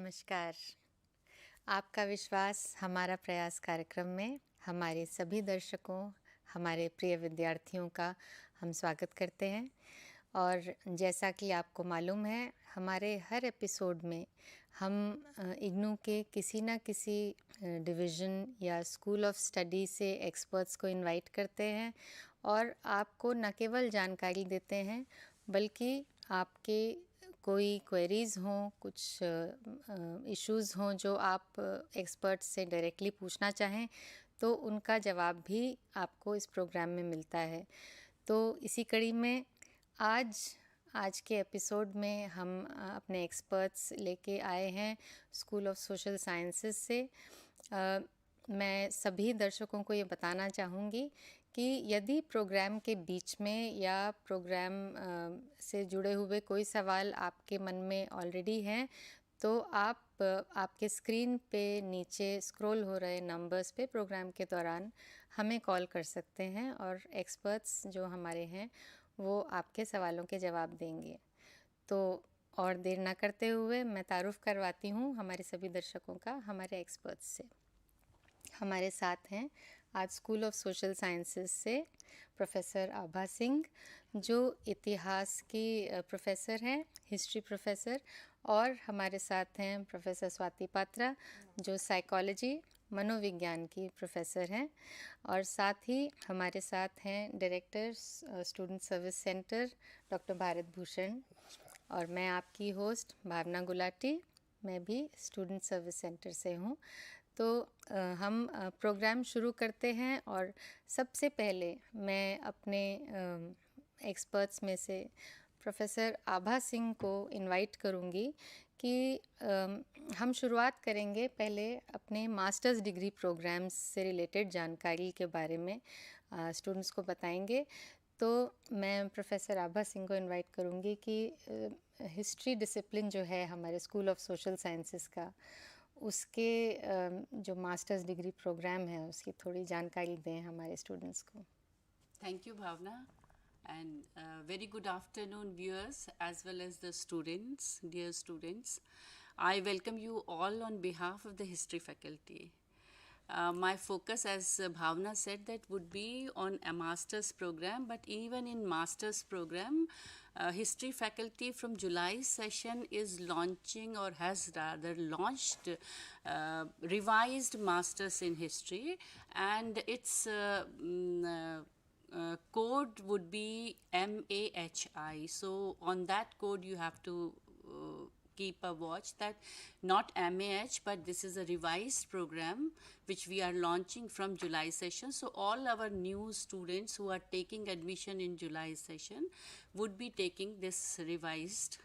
नमस्कार। आपका विश्वास हमारा प्रयास कार्यक्रम में हमारे सभी दर्शकों, हमारे प्रिय विद्यार्थियों का हम स्वागत करते हैं। और जैसा कि आपको मालूम है, हमारे हर एपिसोड में हम इग्नू के किसी न किसी डिवीज़न या स्कूल ऑफ स्टडी से एक्सपर्ट्स को इनवाइट करते हैं और आपको न केवल जानकारी देते हैं बल्कि आपके कोई क्वेरीज़ हों, कुछ इश्यूज़ हों जो आप एक्सपर्ट्स से डायरेक्टली पूछना चाहें तो उनका जवाब भी आपको इस प्रोग्राम में मिलता है। तो इसी कड़ी में आज के एपिसोड में हम अपने एक्सपर्ट्स लेके आए हैं स्कूल ऑफ सोशल साइंसेस से। मैं सभी दर्शकों को ये बताना चाहूँगी कि यदि प्रोग्राम के बीच में या प्रोग्राम से जुड़े हुए कोई सवाल आपके मन में ऑलरेडी हैं तो आप आपके स्क्रीन पे नीचे स्क्रॉल हो रहे नंबर्स पे प्रोग्राम के दौरान हमें कॉल कर सकते हैं और एक्सपर्ट्स जो हमारे हैं वो आपके सवालों के जवाब देंगे। तो और देर ना करते हुए मैं तारुफ करवाती हूँ हमारे सभी दर्शकों का हमारे एक्सपर्ट्स से। हमारे साथ हैं आज स्कूल ऑफ सोशल साइंसेस से प्रोफेसर आभा सिंह, जो इतिहास की प्रोफेसर हैं, हिस्ट्री प्रोफेसर। और हमारे साथ हैं प्रोफेसर स्वाति पात्रा, जो साइकोलॉजी मनोविज्ञान की प्रोफेसर हैं। और साथ ही हमारे साथ हैं director student service centre doctor Bharat Bhushan. और मैं आपकी होस्ट भावना गुलाटी, मैं भी स्टूडेंट सर्विस सेंटर से हूँ। तो हम प्रोग्राम शुरू करते हैं और सबसे पहले मैं अपने एक्सपर्ट्स में से प्रोफेसर आभा सिंह को इनवाइट करूंगी कि हम शुरुआत करेंगे पहले अपने मास्टर्स डिग्री प्रोग्राम्स से रिलेटेड जानकारी के बारे में स्टूडेंट्स को बताएंगे। तो मैं प्रोफेसर आभा सिंह को इनवाइट करूंगी कि हिस्ट्री डिसिप्लिन जो है हमारे स्कूल ऑफ सोशल साइंसेस का, उसके जो मास्टर्स डिग्री प्रोग्राम है उसकी थोड़ी जानकारी दें हमारे स्टूडेंट्स को। Thank you, Bhavana, and very good afternoon, viewers, as well as the students, dear students. I welcome you all on behalf of the history faculty. My focus, as Bhavana said, that would be on a master's program, but even in master's program, history faculty from July session is launching, or has rather launched, revised masters in history, and its code would be MAHI. So on that code you have to keep a watch that not MAH, but this is a revised program which we are launching from July session. So all our new students who are taking admission in July session would be taking this revised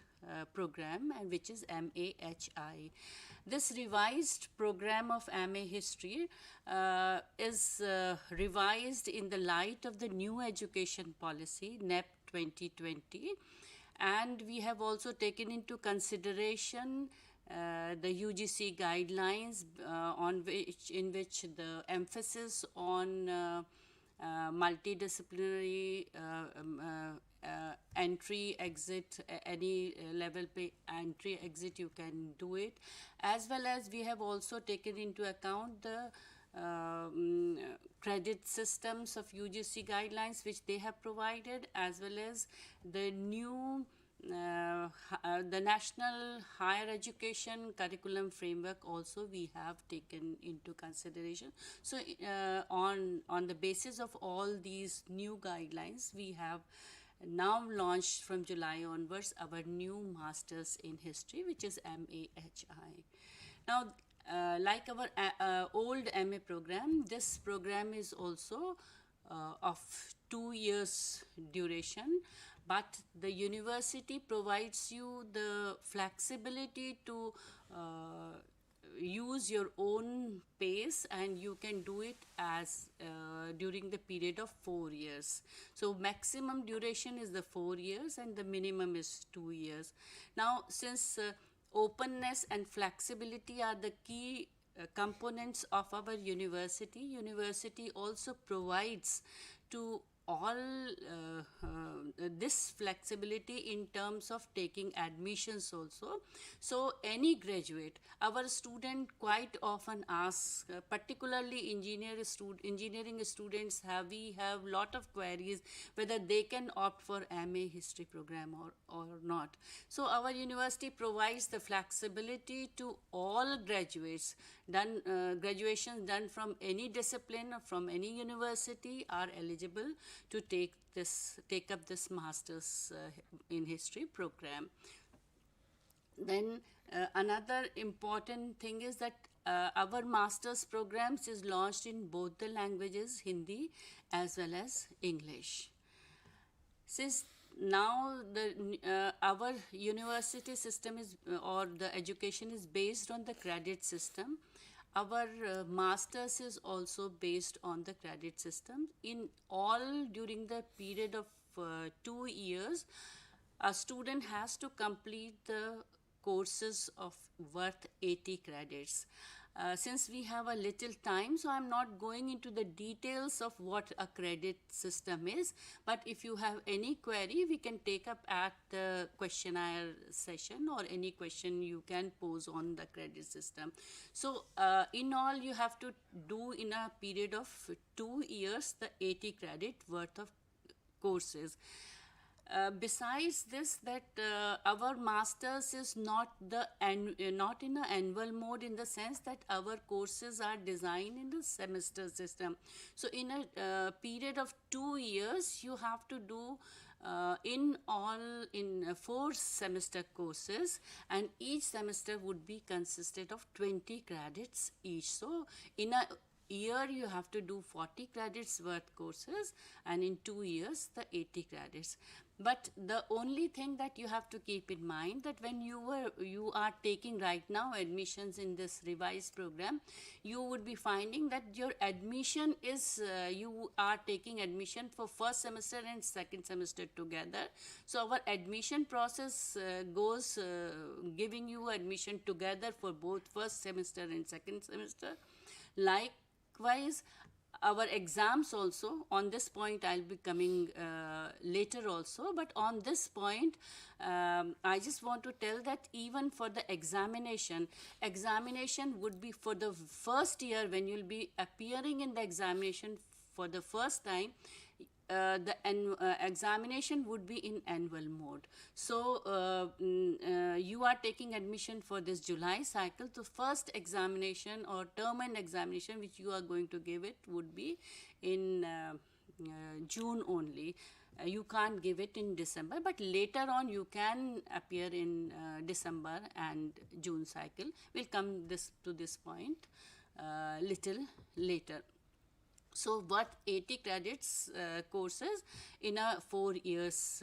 program, and which is MAHI. This revised program of MA History is revised in the light of the new education policy NEP 2020, and we have also taken into consideration the UGC guidelines in which the emphasis on multidisciplinary entry exit, any level pay entry exit you can do it, as well as we have also taken into account the credit systems of UGC guidelines which they have provided, as well as the new the National Higher Education Curriculum Framework also we have taken into consideration. So on the basis of all these new guidelines, we have now launched from July onwards our new Masters in History, which is MAHI. Now, like our old MA program, this program is also of 2 years duration, but the university provides you the flexibility to use your own pace, and you can do it as during the period of 4 years. So maximum duration is the 4 years and the minimum is 2 years. Now, since openness and flexibility are the key components of our university also provides to all this flexibility in terms of taking admissions also. So any graduate, our student quite often asks, particularly engineering students, we have lot of queries whether they can opt for MA history program or not. So our university provides the flexibility to all graduates. Graduations done from any discipline or from any university are eligible to take up this masters in history program. Then another important thing is that our master's programs is launched in both the languages, Hindi as well as English. Since now our university system is or the education is based on the credit system, our masters is also based on the credit system. In all, during the period of 2 years, a student has to complete the courses of worth 80 credits. Since we have a little time, so I'm not going into the details of what a credit system is, but if you have any query, we can take up at the questionnaire session, or any question you can pose on the credit system. So in all, you have to do in a period of 2 years the 80 credit worth of courses. Besides this, that our masters is not not in an annual mode, in the sense that our courses are designed in the semester system. So in a period of 2 years, you have to do in 4 semester courses, and each semester would be consisted of 20 credits each. So in a year you have to do 40 credits worth courses, and in 2 years the 80 credits. But the only thing that you have to keep in mind, that when you are taking right now admissions in this revised program, you would be finding that your admission is you are taking admission for first semester and second semester together. So our admission process goes giving you admission together for both first semester and second semester. Likewise, our exams also, on this point I'll be coming later also, but on this point I just want to tell that even for the examination would be for the first year, when you'll be appearing in the examination for the first time. The examination would be in annual mode. So you are taking admission for this July cycle. The first examination or term and examination which you are going to give it would be in June only. You can't give it in December, but later on you can appear in December and June cycle. We'll come to this point little later. So what 80 credits courses in a 4 years,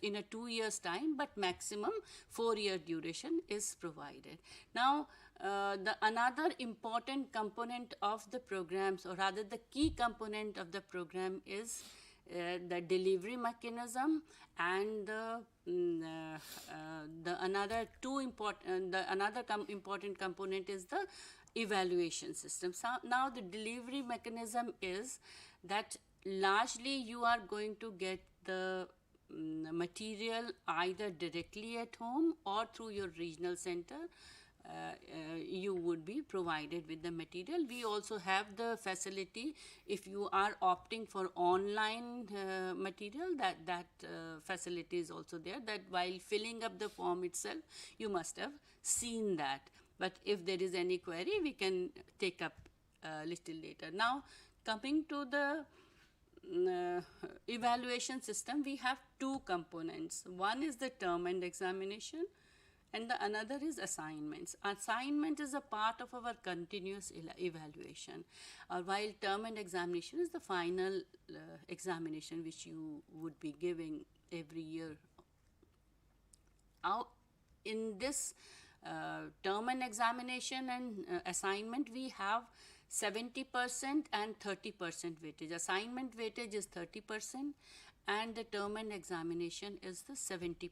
in a 2 years time, but maximum 4-year duration is provided. Now the another important component of the programs, or rather the key component of the program, is the delivery mechanism, and another important component is the evaluation system. So now the delivery mechanism is that largely you are going to get the material either directly at home or through your regional center. You would be provided with the material. We also have the facility, if you are opting for online material, that facility is also there, that while filling up the form itself you must have seen that. But if there is any query, we can take up a little later. Now coming to the evaluation system, we have 2 components. One is the term and examination, and the another is assignments. Assignment is a part of our continuous evaluation, while term and examination is the final examination which you would be giving every year. Now in this term and examination and assignment, we have 70% and 30% weightage. Assignment weightage is 30%, and the term and examination is the 70%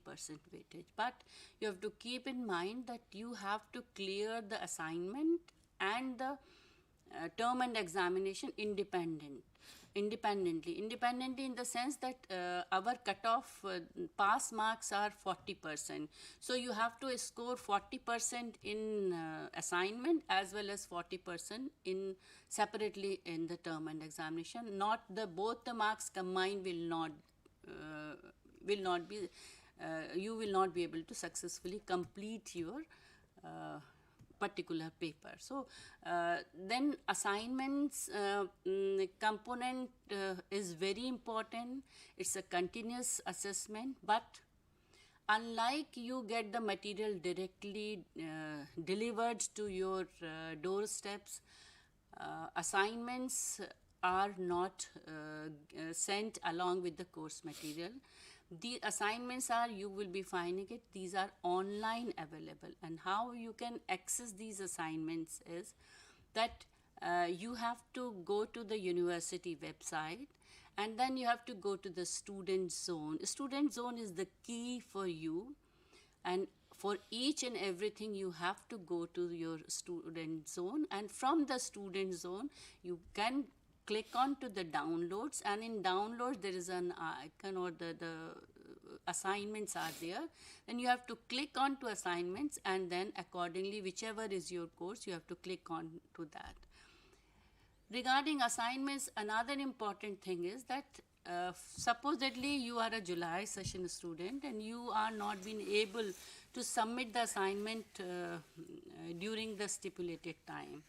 weightage. But you have to keep in mind that you have to clear the assignment and the term and examination independent. Independently in the sense that our cutoff pass marks are 40%, so you have to score 40% in assignment as well as 40% in separately in the term and examination. Not the both the marks combined will not be you will not be able to successfully complete your particular paper. So then assignments component is very important. It's a continuous assessment, but unlike you get the material directly delivered to your doorsteps, assignments are not sent along with the course material. The assignments are, you will be finding it, these are online available. And how you can access these assignments is that you have to go to the university website, and then you have to go to the student zone. Student zone is the key for you, and for each and everything you have to go to your student zone, and from the student zone you can click on to the downloads, and in downloads there is an icon, or the assignments are there. Then you have to click on to assignments, and then accordingly whichever is your course you have to click on to that. Regarding assignments, another important thing is that supposedly you are a July session student and you are not being able to submit the assignment during the stipulated time.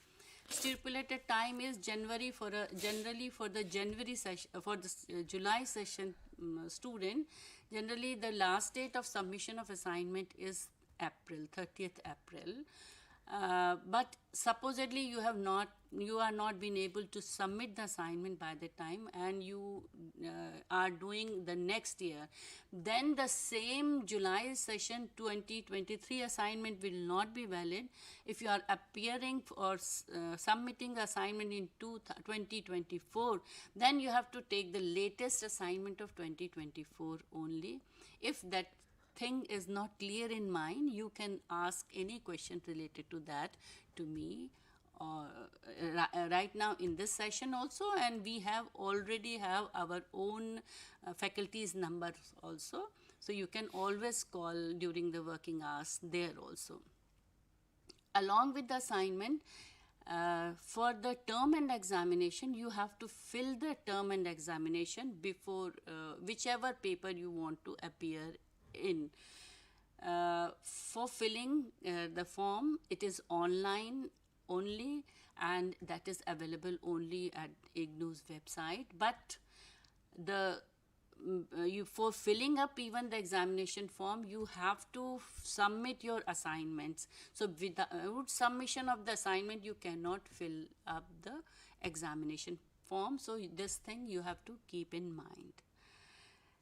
Stipulated time is generally for the January session, for the July session student. Generally, the last date of submission of assignment is April, 30th April. But supposedly you are not been able to submit the assignment by the time, and you are doing the next year, then the same July session 2023 assignment will not be valid. If you are appearing or submitting the assignment in 2024, then you have to take the latest assignment of 2024 only. If that thing is not clear in mind, you can ask any question related to that to me right now in this session also, and we have already have our own faculty's numbers also, so you can always call during the working hours there also. Along with the assignment, for the term and examination, you have to fill the term and examination before whichever paper you want to appear in. For filling the form, it is online only, and that is available only at IGNOU's website. But the for filling up even the examination form, you have to submit your assignments. So without submission of the assignment, you cannot fill up the examination form. So this thing you have to keep in mind.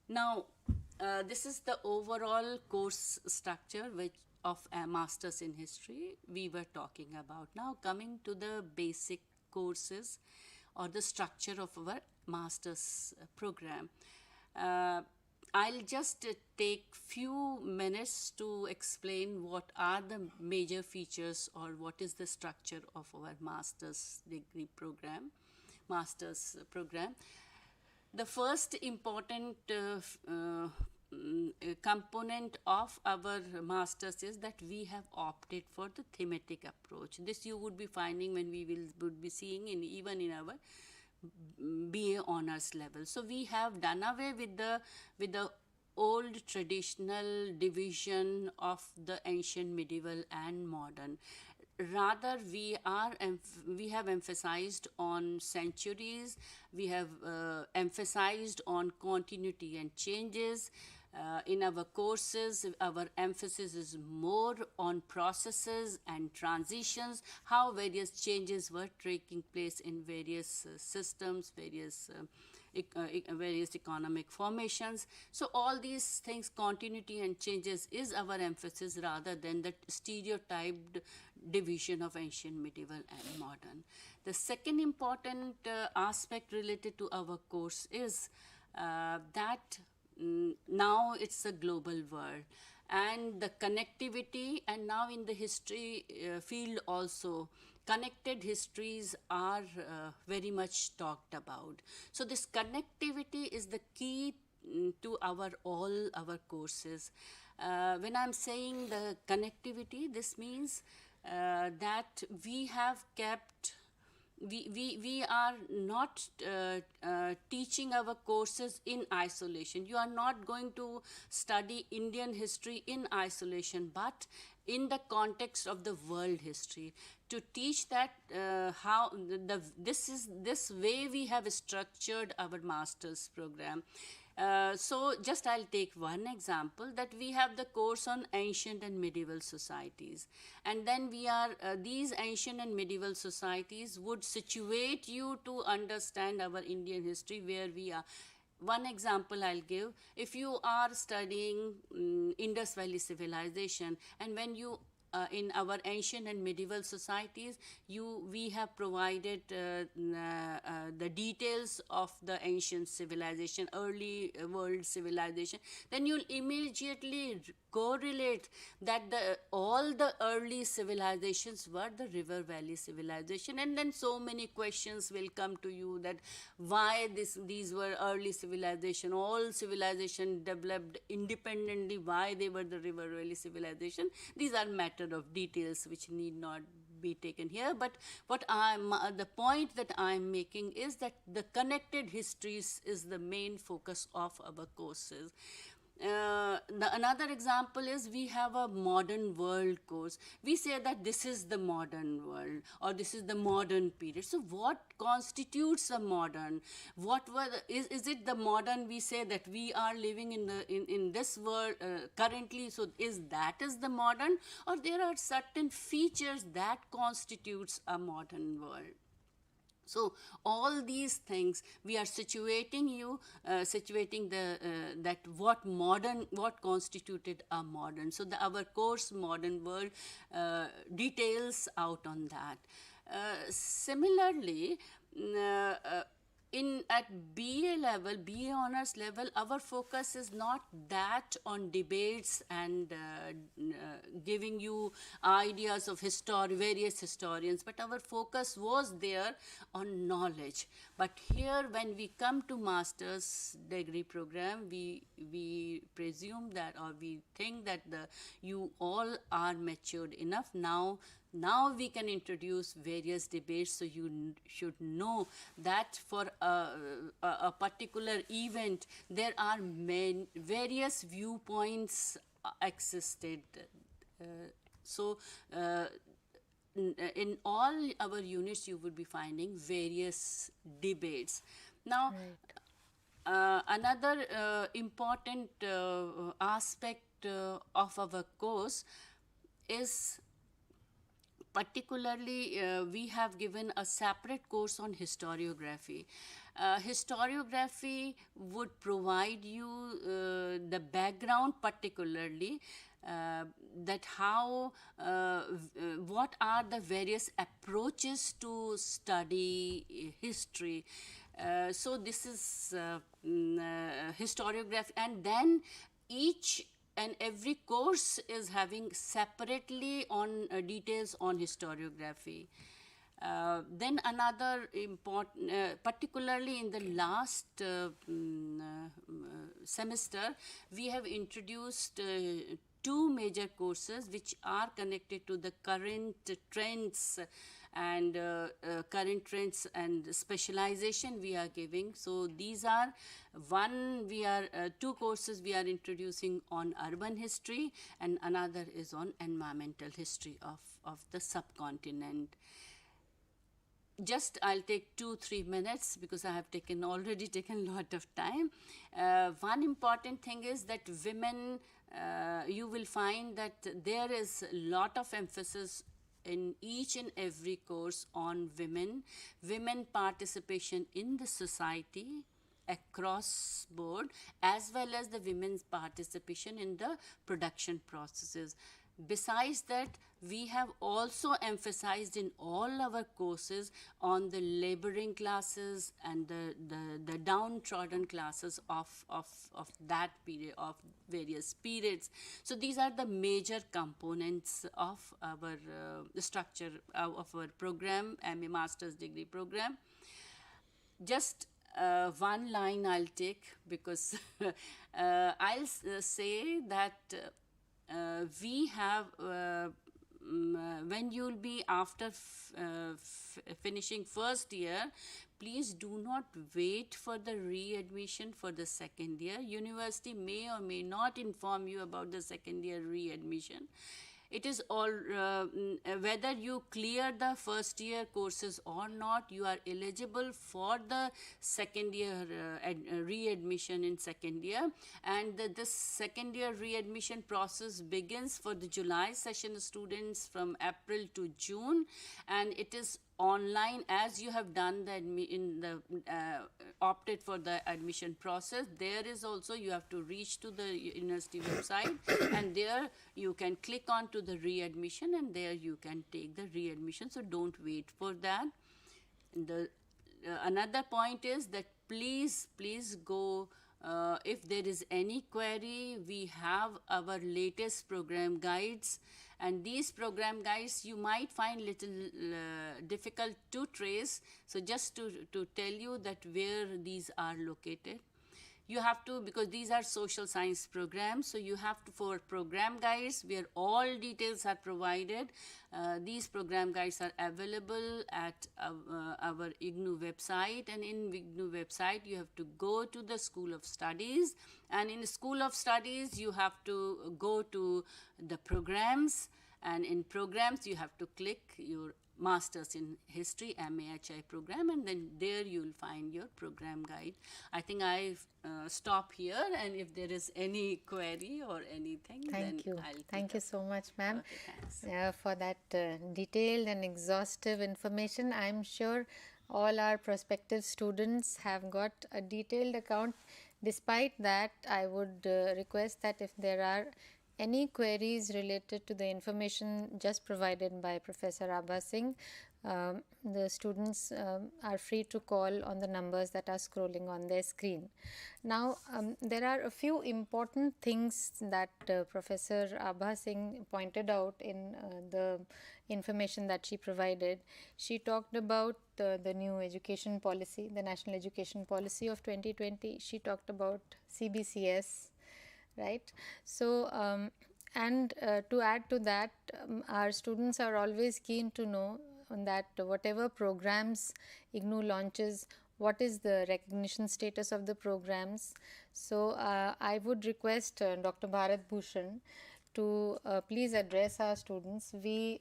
Now, this is the overall course structure of a master's in history we were talking about. Now, coming to the basic courses or the structure of our master's program. I'll just take few minutes to explain what are the major features or what is the structure of our master's degree program, master's program. The first important component of our masters is that we have opted for the thematic approach. This you would be finding when we would be seeing even in our BA honors level. So we have done away with the old traditional division of the ancient, medieval and modern. Rather, we have emphasized on centuries, we have emphasized on continuity and changes. In our courses, our emphasis is more on processes and transitions, how various changes were taking place in various systems, various economic formations. So all these things, continuity and changes, is our emphasis rather than the stereotyped division of ancient, medieval and modern. The second important aspect related to our course is that now it's a global world, and the connectivity, and now in the history field also, connected histories are very much talked about. So this connectivity is the key to all our courses. When I'm saying the connectivity, this means that we have kept we are not teaching our courses in isolation. You are not going to study Indian history in isolation, but in the context of the world history, to teach that how this way we have structured our master's program. So just I'll take one example, that we have the course on ancient and medieval societies, and then we are these ancient and medieval societies would situate you to understand our Indian history where we are. One example I'll give: if you are studying Indus Valley civilization, and when you in our ancient and medieval societies, we have provided the details of the ancient civilization, early world civilization, then you'll immediately correlate that all the early civilizations were the river valley civilization, and then so many questions will come to you that why these were early civilization, all civilization developed independently, why they were the river valley civilization. These are matter of details which need not be taken here, but the point that I'm making is that the connected histories is the main focus of our courses. Another example is we have a modern world course. We say that this is the modern world, or this is the modern period. So what constitutes a modern? Is it the modern? We say that we are living in this world currently. So is the modern, or there are certain features that constitutes a modern world? So all these things we are situating that what constituted a modern. So our course Modern World details out on that. Similarly, at BA honors level, our focus is not that on debates and giving you ideas of various historians, but our focus was there on knowledge. But here, when we come to master's degree program, we presume that, or we think that you all are matured enough now. Now we can introduce various debates, so you should know that for a particular event, there are various viewpoints existed. So in all our units, you would be finding various debates. Now, another important aspect of our course is, particularly, we have given a separate course on historiography. Historiography would provide you the background, particularly that what are the various approaches to study history. So this is historiography, and then each and every course is having separately on details on historiography. Then another important, particularly in the last semester, we have introduced two major courses which are connected to the current trends and specialization we are giving. So these are two courses we are introducing on urban history, and another is on environmental history of the subcontinent. Just I'll take 2-3 minutes because I have already taken a lot of time. One important thing is that women, you will find that there is a lot of emphasis in each and every course on women participation in the society across board, as well as the women's participation in the production processes. Besides that, we have also emphasized in all our courses on the laboring classes and the downtrodden classes of that period, of various periods. So these are the major components of our the structure of our program, MA Master's Degree program. Just one line I'll take, because I'll say that we have when you'll be after finishing first year, please do not wait for the readmission for the second year. University may or may not inform you about the second year readmission. It is all whether you clear the first year courses or not, you are eligible for the second year readmission in second year. And this second year readmission process begins for the July session students from April to June, and it is online. As you have done the opted for the admission process, there is also, you have to reach to the university website, and there you can click on to the readmission, and there you can take the readmission. So don't wait for that. The another point is that please go, if there is any query, we have our latest program guides, and these program guides you might find little difficult to trace. So just to tell you that where these are located, you have to, because these are social science programs, so you have to, for program guides where all details are provided, these program guides are available at our IGNOU website, and in IGNOU website you have to go to the School of Studies, and in School of Studies you have to go to the programs, and in programs you have to click your Masters in History MAHI program, and then there you'll find your program guide. I think I stop here, and if there is any query or anything, Thank you. I'll Thank you so much, ma'am, Okay, thanks. for that detailed and exhaustive information. I'm sure all our prospective students have got a detailed account. Despite that, I would request that if there are any queries related to the information just provided by Professor Abha Singh, the students are free to call on the numbers that are scrolling on their screen. Now, there are a few important things that Professor Abha Singh pointed out in the information that she provided. She talked about the new education policy, the National Education Policy of 2020. She talked about CBCS, right? So, and to add to that, our students are always keen to know that whatever programs IGNOU launches, what is the recognition status of the programs. So, I would request Dr. Bharat Bhushan to please address our students. We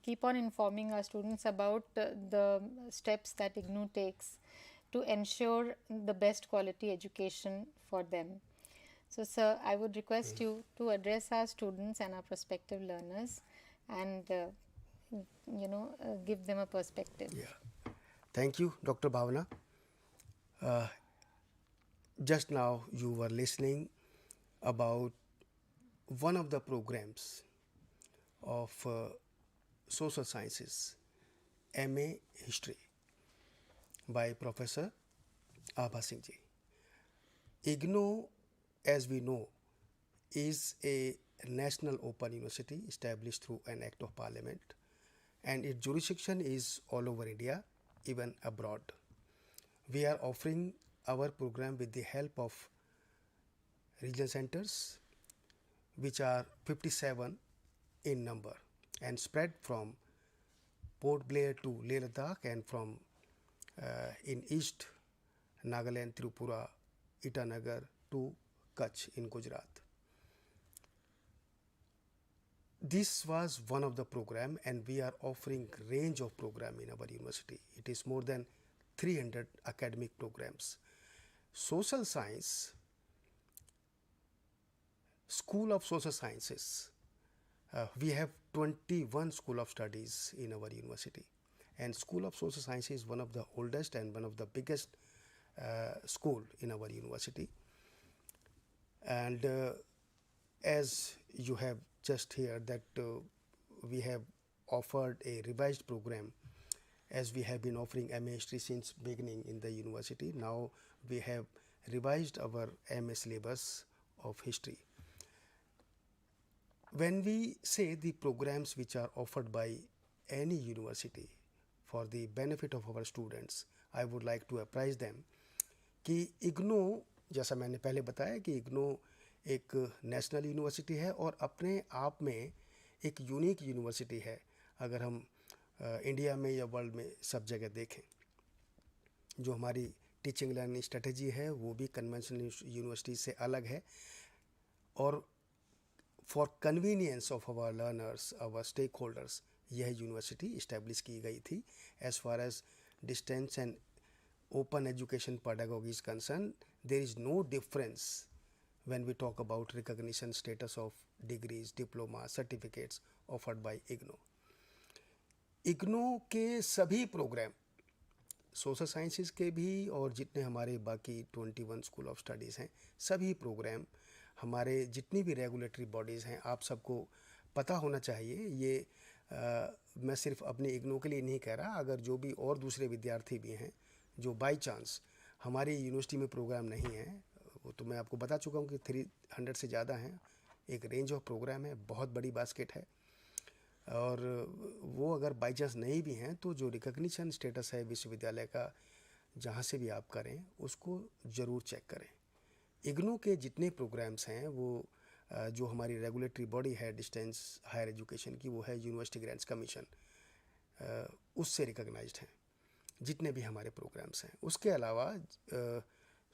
keep on informing our students about the steps that IGNOU takes to ensure the best quality education for them. So, sir, I would request you to address our students and our prospective learners, and give them a perspective. Yeah. Thank you, Dr. Bhavana. Just now you were listening about one of the programs of social sciences, MA History, by Professor Abha Singh ji. IGNOU, as we know, is a national open university established through an act of parliament, and its jurisdiction is all over India, even abroad. We are offering our program with the help of regional centers, which are 57 in number and spread from Port Blair to Leh Ladakh, and from in East Nagaland, Tripura, Itanagar to Kutch in Gujarat. This was one of the program, and we are offering range of program in our university. It is more than 300 academic programs. Social science, School of Social Sciences, we have 21 School of Studies in our university, and School of Social Sciences is one of the oldest and one of the biggest school in our university. And as you have just here that we have offered a revised program, as we have been offering MA History since beginning in the university. Now we have revised our MA syllabus of history. When we say the programs which are offered by any university for the benefit of our students, I would like to apprise them कि इग्नो, जैसा मैंने पहले बताया कि इग्नो एक national university है और अपने आप में एक यूनिक यूनिवर्सिटी है अगर हम इंडिया में या वर्ल्ड में सब जगह देखें. जो हमारी टीचिंग लर्निंग स्ट्रेटजी है वो भी कन्वेंशनल यूनिवर्सिटी से अलग है, और for convenience of our learners, our stakeholders, यह यूनिवर्सिटी इस्टेब्लिश की गई थी. As far as distance and open education pedagogy is concerned, there is no difference when we talk about recognition status of degrees, diploma, certificates offered by IGNOU. IGNOU के सभी programme, social sciences के भी और जितने हमारे बाकी 21 school of studies हैं, सभी प्रोग्राम हमारे जितनी भी रेगुलेटरी बॉडीज़ हैं, आप सबको पता होना चाहिए. ये मैं सिर्फ अपने IGNOU के लिए नहीं कह रहा, अगर जो भी और दूसरे विद्यार्थी भी हैं जो बाई चांस हमारी यूनिवर्सिटी में प्रोग्राम नहीं है, वो तो मैं आपको बता चुका हूँ कि 300 से ज़्यादा हैं. एक रेंज ऑफ प्रोग्राम है, बहुत बड़ी बास्केट है, और वो अगर बाई चांस नहीं भी हैं तो जो रिकग्निशन स्टेटस है विश्वविद्यालय का, जहाँ से भी आप करें उसको ज़रूर चेक करें. इग्नू के जितने प्रोग्राम्स हैं वो जो हमारी रेगुलेटरी बॉडी है डिस्टेंस हायर एजुकेशन की, वो है यूनिवर्सिटी ग्रांट्स कमीशन, उससे रिकग्नाइज्ड हैं जितने भी हमारे प्रोग्राम्स हैं. उसके अलावा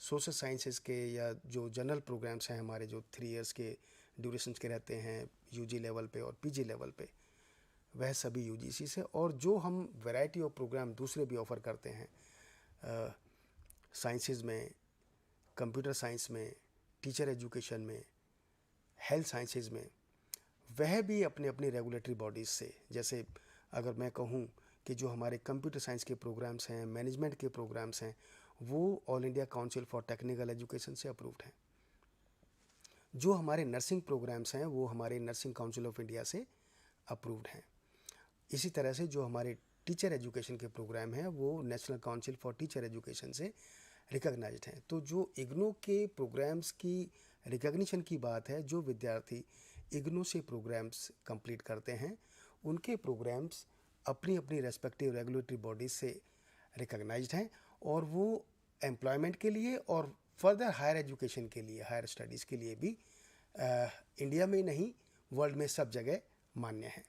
सोशल साइंसेस के या जो जनरल प्रोग्राम्स हैं हमारे, जो 3 इयर्स के ड्यूरेशंस के रहते हैं यूजी लेवल पे और पीजी लेवल पे, वह सभी यूजीसी से. और जो हम वैरायटी ऑफ प्रोग्राम दूसरे भी ऑफ़र करते हैं साइंसेस में, कंप्यूटर साइंस में, टीचर एजुकेशन में, हेल्थ साइंसेस में, वह भी अपने अपनी रेगुलेटरी बॉडीज़ से, जैसे अगर मैं कहूँ कि जो हमारे कंप्यूटर साइंस के प्रोग्राम्स हैं, मैनेजमेंट के प्रोग्राम्स हैं, वो all India council for technical education से अप्रूव्ड हैं. जो हमारे नर्सिंग प्रोग्राम्स हैं वो हमारे नर्सिंग काउंसिल ऑफ इंडिया से अप्रूव्ड हैं. इसी तरह से जो हमारे टीचर एजुकेशन के प्रोग्राम हैं वो national council for teacher education से रिकग्नाइज्ड हैं. तो जो इग्नू के प्रोग्राम्स की रिकग्निशन की बात है, जो विद्यार्थी इग्नू से प्रोग्राम्स कंप्लीट करते हैं उनके प्रोग्राम्स अपनी अपनी रेस्पेक्टिव रेगुलेटरी बॉडीज से रिकग्नाइज्ड हैं, और वो एम्प्लॉयमेंट के लिए और फर्दर हायर एजुकेशन के लिए, हायर स्टडीज़ के लिए भी इंडिया में नहीं वर्ल्ड में सब जगह मान्य हैं.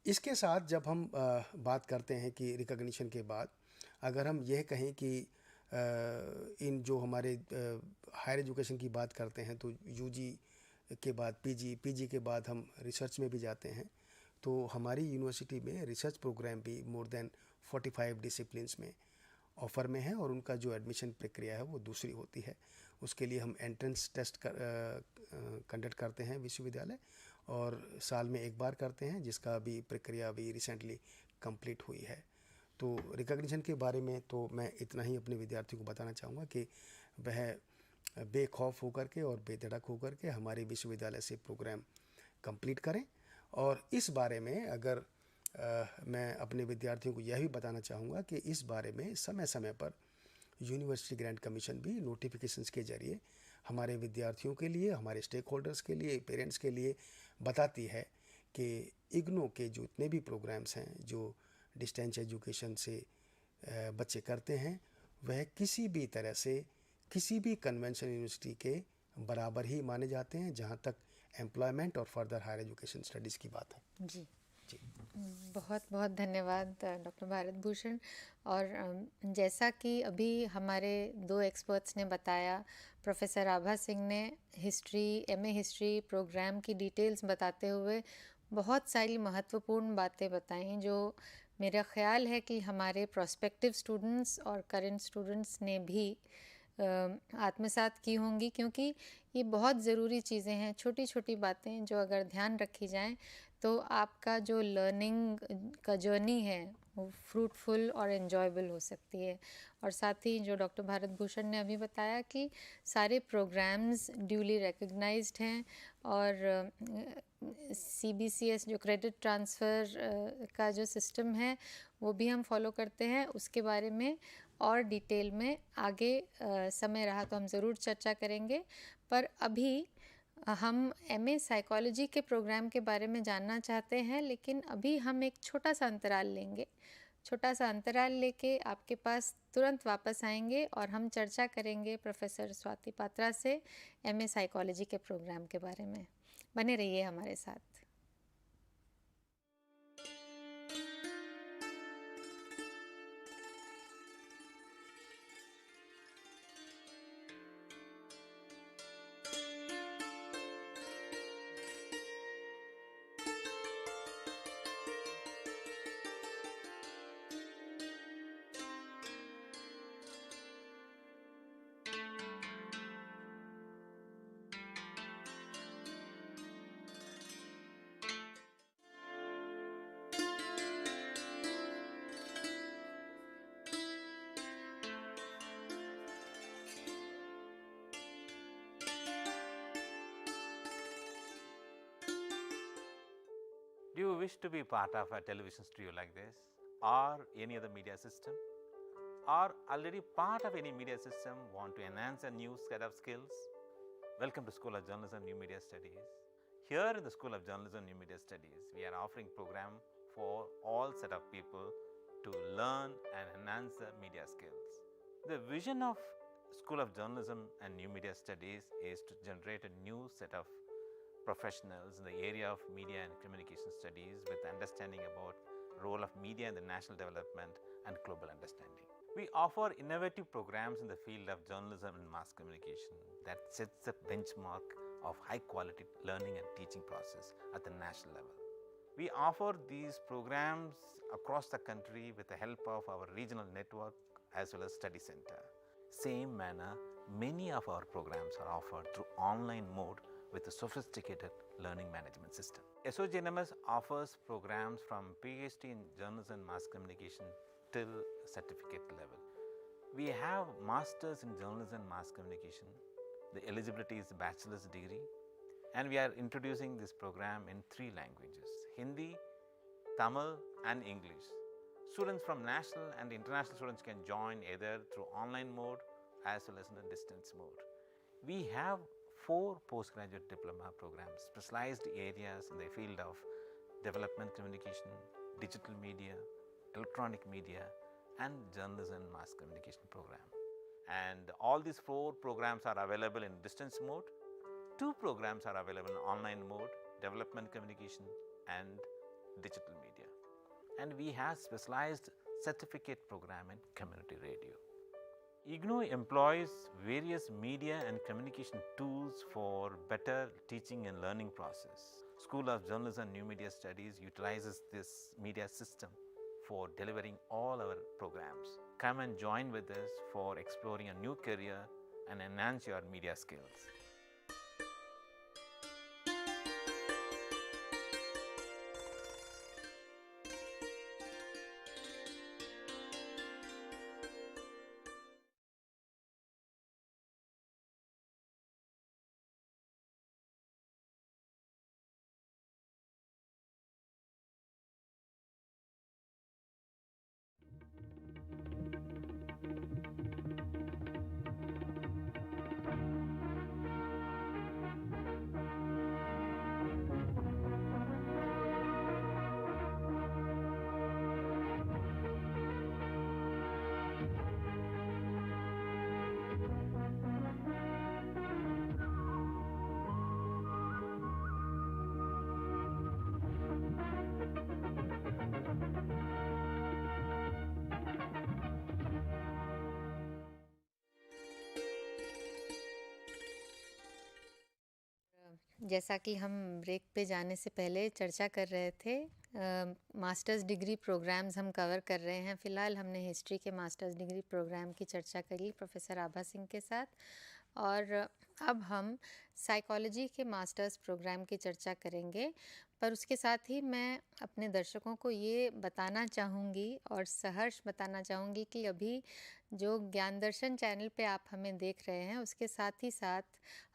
इसके साथ जब हम बात करते हैं कि रिकग्निशन के बाद अगर हम यह कहें कि इन जो हमारे हायर एजुकेशन की बात करते हैं तो यूजी के बाद पीजी, पीजी के बाद हम रिसर्च में भी जाते हैं, तो हमारी यूनिवर्सिटी में रिसर्च प्रोग्राम भी मोर देन 45 डिसिप्लिन्स में ऑफ़र में है, और उनका जो एडमिशन प्रक्रिया है वो दूसरी होती है. उसके लिए हम एंट्रेंस टेस्ट कंडक्ट करते हैं विश्वविद्यालय, और साल में एक बार करते हैं, जिसका भी प्रक्रिया अभी रिसेंटली कंप्लीट हुई है. तो रिकग्निशन के बारे में तो मैं इतना ही अपने विद्यार्थियों को बताना चाहूँगा कि वह बेखौफ होकर के और बेधड़क होकर के हमारे विश्वविद्यालय से प्रोग्राम कंप्लीट करें. और इस बारे में अगर मैं अपने विद्यार्थियों को यह भी बताना चाहूँगा कि इस बारे में समय समय पर यूनिवर्सिटी ग्रांट कमीशन भी नोटिफिकेशंस के ज़रिए हमारे विद्यार्थियों के लिए, हमारे स्टेक होल्डर्स के लिए, पेरेंट्स के लिए बताती है कि इग्नू के जो इतने भी प्रोग्राम्स हैं जो डिस्टेंस एजुकेशन से बच्चे करते हैं, वह किसी भी तरह से किसी भी कन्वेंशनल यूनिवर्सिटी के बराबर ही माने जाते हैं जहाँ तक एम्प्लॉयमेंट और फर्दर हायर एजुकेशन स्टडीज़ की बात है. जी जी, बहुत बहुत धन्यवाद डॉक्टर भारत भूषण. और जैसा कि अभी हमारे 2 एक्सपर्ट्स ने बताया, प्रोफेसर आभा सिंह ने हिस्ट्री, एमए हिस्ट्री प्रोग्राम की डिटेल्स बताते हुए बहुत सारी महत्वपूर्ण बातें बताई जो मेरा ख्याल है कि हमारे प्रोस्पेक्टिव स्टूडेंट्स और करंट स्टूडेंट्स ने भी आत्मसात की होंगी, क्योंकि ये बहुत ज़रूरी चीज़ें हैं, छोटी छोटी बातें जो अगर ध्यान रखी जाएं तो आपका जो लर्निंग का जर्नी है वो फ्रूटफुल और एन्जॉयबल हो सकती है। और साथ ही जो डॉक्टर भारत भूषण ने अभी बताया कि सारे प्रोग्राम्स ड्यूली रिकग्नाइज्ड हैं, और CBCS जो क्रेडिट ट्रांसफ़र का जो सिस्टम है वो भी हम फॉलो करते हैं। उसके बारे में और डिटेल में आगे समय रहा तो हम ज़रूर चर्चा करेंगे। पर अभी हम MA साइकोलॉजी के प्रोग्राम के बारे में जानना चाहते हैं, लेकिन अभी हम एक छोटा सा अंतराल लेंगे। छोटा सा अंतराल लेके आपके पास तुरंत वापस आएंगे और हम चर्चा करेंगे प्रोफेसर स्वाति पात्रा से MA साइकोलॉजी के प्रोग्राम के बारे में। बने रहिए हमारे साथ। Do you wish to be part of a television studio like this, or any other media system, or already part of any media system, want to enhance a new set of skills? Welcome to School of Journalism New Media Studies. Here in the School of Journalism New Media Studies, we are offering program for all set of people to learn and enhance the media skills. The vision of School of Journalism and New Media Studies is to generate a new set of professionals in the area of media and communication studies with understanding about role of media in the national development and global understanding. We offer innovative programs in the field of journalism and mass communication that sets the benchmark of high quality learning and teaching process at the national level. We offer these programs across the country with the help of our regional network as well as study center. Same manner, many of our programs are offered through online mode with a sophisticated learning management system. SOGNMS offers programs from PhD in journalism and mass communication till certificate level. We have masters in journalism and mass communication. The eligibility is bachelor's degree, and we are introducing this program in 3 languages: Hindi, Tamil and English. Students from national and international students can join either through online mode as well as in the distance mode. We have 4 postgraduate diploma programs, specialized areas in the field of development communication, digital media, electronic media and journalism and mass communication program. And all these 4 programs are available in distance mode. 2 programs are available in online mode, development communication and digital media. And we have specialized certificate program in community radio. IGNOU employs various media and communication tools for better teaching and learning process. School of Journalism and New Media Studies utilizes this media system for delivering all our programs. Come and join with us for exploring a new career and enhance your media skills. जैसा कि हम break पे जाने से पहले चर्चा कर रहे थे, मास्टर्स डिग्री प्रोग्राम्स हम कवर कर रहे हैं। फ़िलहाल हमने हिस्ट्री के मास्टर्स डिग्री प्रोग्राम की चर्चा करी प्रोफेसर आभा सिंह के साथ, और अब हम साइकोलॉजी के मास्टर्स प्रोग्राम की चर्चा करेंगे, पर उसके साथ ही मैं अपने दर्शकों को ये बताना चाहूँगी और सहर्ष बताना चाहूँगी कि अभी जो ज्ञान दर्शन चैनल पे आप हमें देख रहे हैं, उसके साथ ही साथ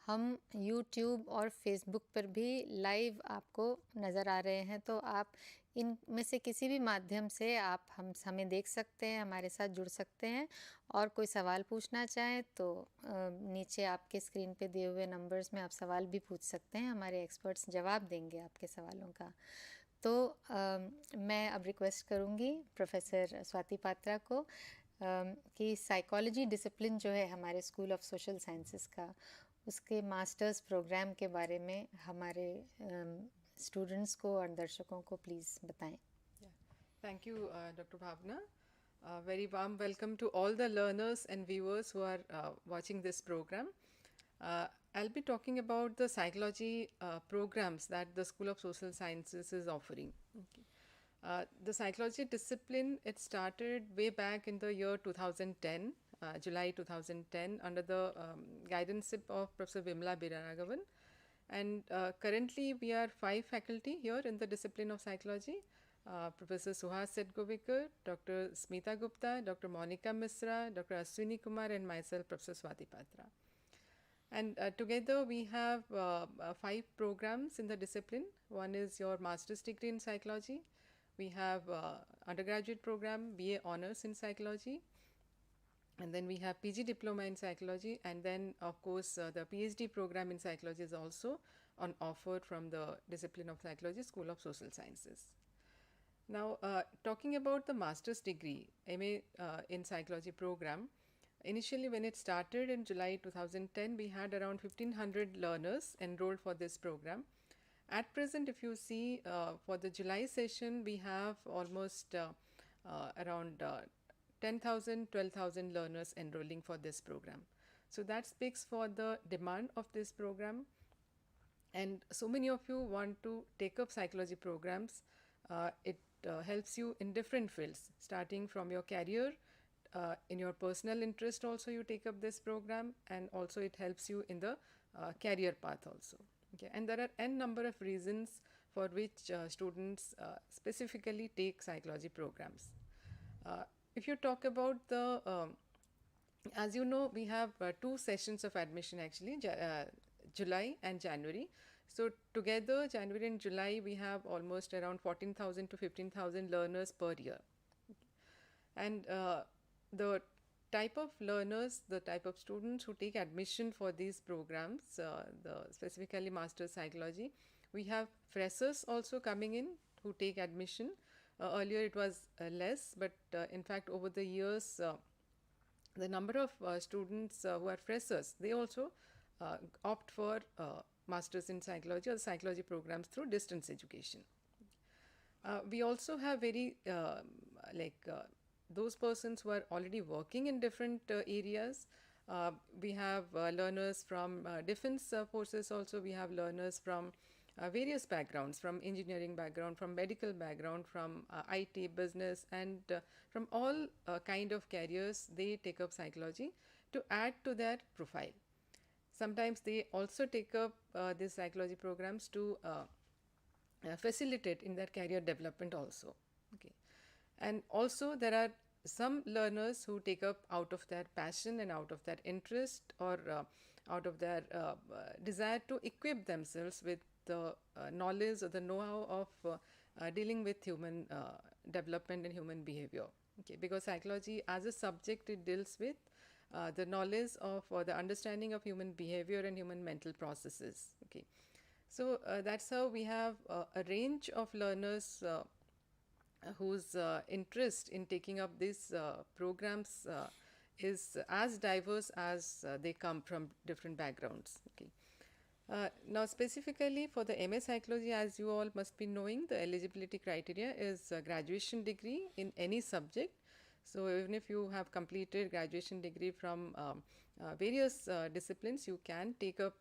हम यूट्यूब और फेसबुक पर भी लाइव आपको नज़र आ रहे हैं। तो आप इनमें से किसी भी माध्यम से आप हमें देख सकते हैं, हमारे साथ जुड़ सकते हैं। और कोई सवाल पूछना चाहें तो नीचे आपके स्क्रीन पे दिए हुए नंबर्स में आप सवाल भी पूछ सकते हैं, हमारे एक्सपर्ट्स जवाब देंगे आपके सवालों का। तो मैं अब रिक्वेस्ट करूँगी प्रोफेसर स्वाति पात्रा को कि साइकोलॉजी डिसिप्लिन जो है हमारे स्कूल ऑफ सोशल साइंसेस का, उसके मास्टर्स प्रोग्राम के बारे में हमारे स्टूडेंट्स को और दर्शकों को प्लीज़ बताएं। Thank you, Dr. Bhavana. Very warm welcome to all the learners and viewers who are watching this program. I'll be talking about the psychology programs that the School of Social Sciences is offering. Okay. The psychology discipline, it started way back in the year 2010, July 2010, under the guidance of Professor Vimla Biraragavan. And currently we are 5 faculty here in the discipline of psychology. Professor Suhas Sedgovikar, Dr. Smita Gupta, Dr. Monica Misra, Dr. Aswini Kumar, and myself, Professor Swati Patra. And together we have 5 programs in the discipline. One is your master's degree in psychology. We have undergraduate program, BA honors in psychology. And then we have PG diploma in psychology. And then, of course, the PhD program in psychology is also on offer from the discipline of psychology, School of Social Sciences. Now, talking about the master's degree, MA in psychology program, initially when it started in July 2010, we had around 1500 learners enrolled for this program. At present, if you see for the July session, we have almost around 10,000, 12,000 learners enrolling for this program. So that speaks for the demand of this program. And so many of you want to take up psychology programs. It helps you in different fields, starting from your career, in your personal interest also you take up this program, and also it helps you in the career path also. Okay. And there are n number of reasons for which students specifically take psychology programs. If you talk about the, as you know, we have 2 sessions of admission actually, July and January. So together, January and July, we have almost around 14,000 to 15,000 learners per year. And the type of learners, the type of students who take admission for these programs, the specifically master's psychology, we have freshers also coming in who take admission. Earlier it was less, but in fact over the years, the number of students who are freshers, they also opt for masters in psychology or psychology programs through distance education. We also have very those persons who are already working in different areas. We have learners from defense forces also. We have learners from various backgrounds, from engineering background, from medical background, from IT, business, and from all kind of careers. They take up psychology to add to their profile. Sometimes they also take up these psychology programs to facilitate in their career development also. Okay. And also there are some learners who take up out of their passion and out of their interest, or out of their desire to equip themselves with the knowledge or the know-how of dealing with human development and human behavior. Okay. Because psychology as a subject, it deals with the knowledge of or the understanding of human behavior and human mental processes. Okay. So that's how we have a range of learners whose interest in taking up these programs is as diverse as they come from different backgrounds. Okay. Now specifically for the MA Psychology, as you all must be knowing, the eligibility criteria is a graduation degree in any subject. So even if you have completed graduation degree from various disciplines, you can take up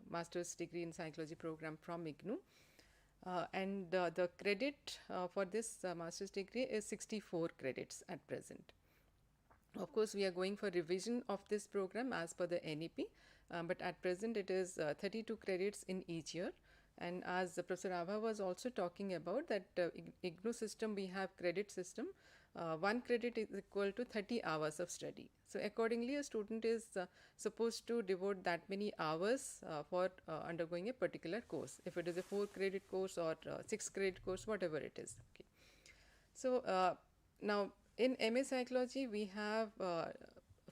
master's degree in psychology program from IGNOU. And the credit for this master's degree is 64 credits at present. Of course, we are going for revision of this program as per the NEP, but at present it is 32 credits in each year. And as Professor Abha was also talking about that IGNOU system, we have credit system. 1 credit is equal to 30 hours of study. So accordingly, a student is supposed to devote that many hours for undergoing a particular course. If it is a 4 credit course or 6 credit course, whatever it is. Okay. So now in MA Psychology, we have